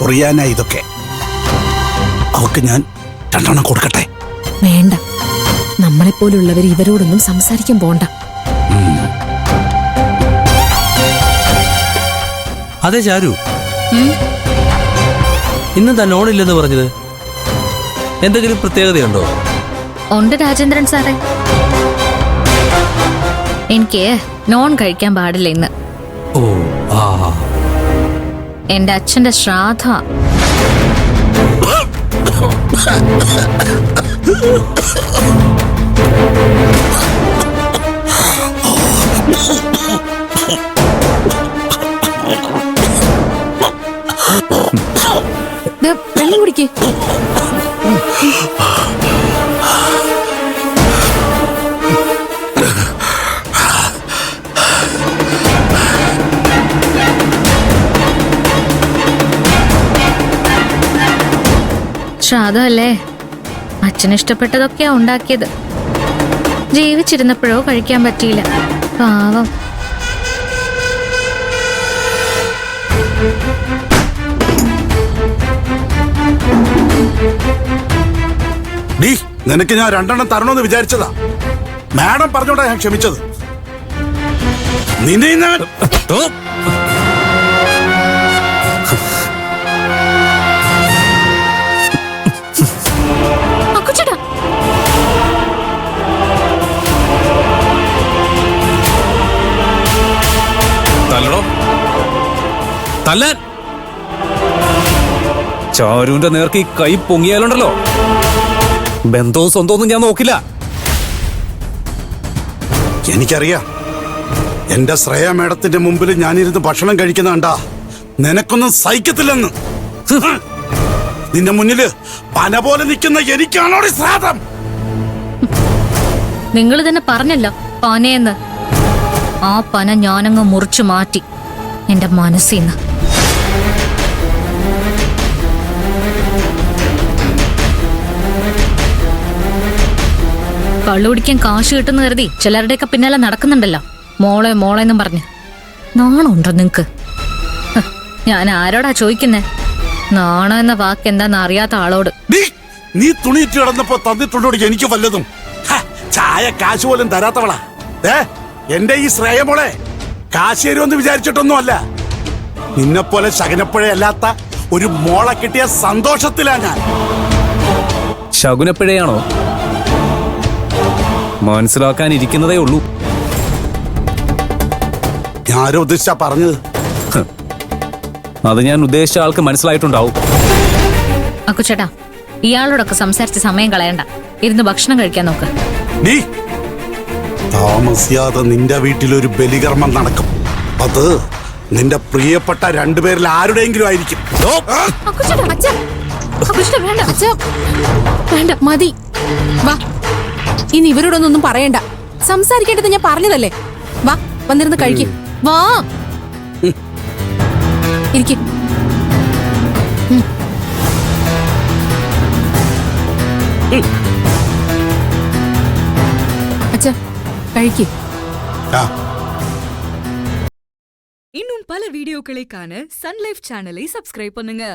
ചൊറിയാനാ ഇതൊക്കെ. അവക്ക് ഞാൻ 2 എണ്ണം കൊടുക്കട്ടെ? വേണ്ട, നമ്മളെപ്പോലുള്ളവർ ഇവരോടൊന്നും സംസാരിക്കാൻ പോണ്ട. അതെ ചാരു, ഇന്ന് താൻ ഓണില്ലെന്ന് പറഞ്ഞത് എന്തെങ്കിലും പ്രത്യേകതയുണ്ടോ? ഉണ്ട് രാജേന്ദ്രൻ സാറേ, എനിക്ക് നോൺ കഴിക്കാൻ പാടില്ല ഇന്ന്. ഓ ആ, എന്റെ അച്ഛന്റെ ശ്രാദ്ധ. വെള്ളം കുടിക്കേ. ശ്രാദ്ധമല്ലേ, അച്ഛന് ഇഷ്ടപ്പെട്ടതൊക്കെയാ ഉണ്ടാക്കിയത്. ജീവിച്ചിരുന്നപ്പോഴോ കഴിക്കാൻ പറ്റിയില്ല, പാവം. നിനക്ക് ഞാൻ 2 എണ്ണം തരണമെന്ന് വിചാരിച്ചതാ. മാഡം പറഞ്ഞോണ്ടാ ഞാൻ ക്ഷമിച്ചത്. നിന്നെ ചാരുവിന്റെ നേർക്ക് ഈ കൈ പൊങ്ങിയാലുണ്ടല്ലോ, ബന്ധവും സ്വന്തമൊന്നും ഞാൻ നോക്കില്ല. എനിക്കറിയാം, എന്റെ ശ്രേയ മേഡത്തിന്റെ മുമ്പിൽ ഞാനിരുന്ന് ഭക്ഷണം കഴിക്കുന്ന കണ്ടാ നിനക്കൊന്നും സഹിക്കത്തില്ലെന്ന്. നിന്റെ മുന്നില് പന പോലെ നിൽക്കുന്ന എനിക്കാണോ ശ്രാദ്ധം? നിങ്ങൾ തന്നെ പറഞ്ഞല്ലോ പനയെന്ന്. ആ പന ഞാനങ്ങ് മുറിച്ചു മാറ്റി എന്റെ മനസ്സിന്ന്. കള്ളു കുടിക്കാൻ കാശ് കിട്ടുന്ന കരുതി ചിലരുടെയൊക്കെ പിന്നാലെ നടക്കുന്നുണ്ടല്ലോ, മോളെ മോളെ എന്നും പറഞ്ഞ്. നാണമുണ്ടോ നിങ്ങക്ക്? ഞാൻ ആരോടാ ചോദിക്കുന്നേ? നാണം എന്ന വാക്ക് എന്താന്ന് അറിയാത്ത ആളോട്. നീ തുണിയിട്ട് കിടന്നപ്പോ തന്നിട്ടുണ്ടോ എനിക്ക് വല്ലതും? ചായ കാശ് പോലും തരാത്തവളാ. എന്റെ ഈ ശ്രേയ മോളെ കാശ് തരുമെന്ന് വിചാരിച്ചിട്ടൊന്നും അല്ല. നിന്നെപ്പോലെ ശകനപ്പുഴയല്ലാത്ത ഒരു മോളെ കിട്ടിയ സന്തോഷത്തിലാ ഞാൻ. ശകുനപ്പിഴയാണോ? മനസ്സിലാക്കാനിരിക്കുന്നതേ ഉള്ളൂ. ഞാനോ ഉദ്ദേശിച്ചാ പറഞ്ഞത്? അത് ഞാൻ ഉദ്ദേശിച്ച ആൾക്ക് മനസ്സിലായിട്ടുണ്ടാവും. അക്കുച്ചേട്ടാ, ഇയാളോടൊക്കെ സംസാരിച്ച് സമയം കളയണ്ട, ഇരുന്ന് ഭക്ഷണം കഴിക്കാൻ നോക്ക്. നീ താമസിയാതെ നിന്റെ വീട്ടിലൊരു ബലികർമ്മം നടക്കും. അത് നിന്റെ പ്രിയപ്പെട്ട 2 പേരിൽ ആരുടെയെങ്കിലും ആയിരിക്കും. വേണ്ട, മതി. വാ, ഇനി ഇവരോടൊന്നും പറയണ്ട. സംസാരിക്കേണ്ടത് ഞാൻ പറഞ്ഞതല്ലേ. വാ, വന്നിരുന്ന് കഴിക്കും. വാ, ഇരിക്കും. അച്ഛാ, കഴിക്കും. இன்னும் பல வீடியோக்களை காண சன் லைஃப் சேனலை சப்ஸ்கிரைப் பண்ணுங்க.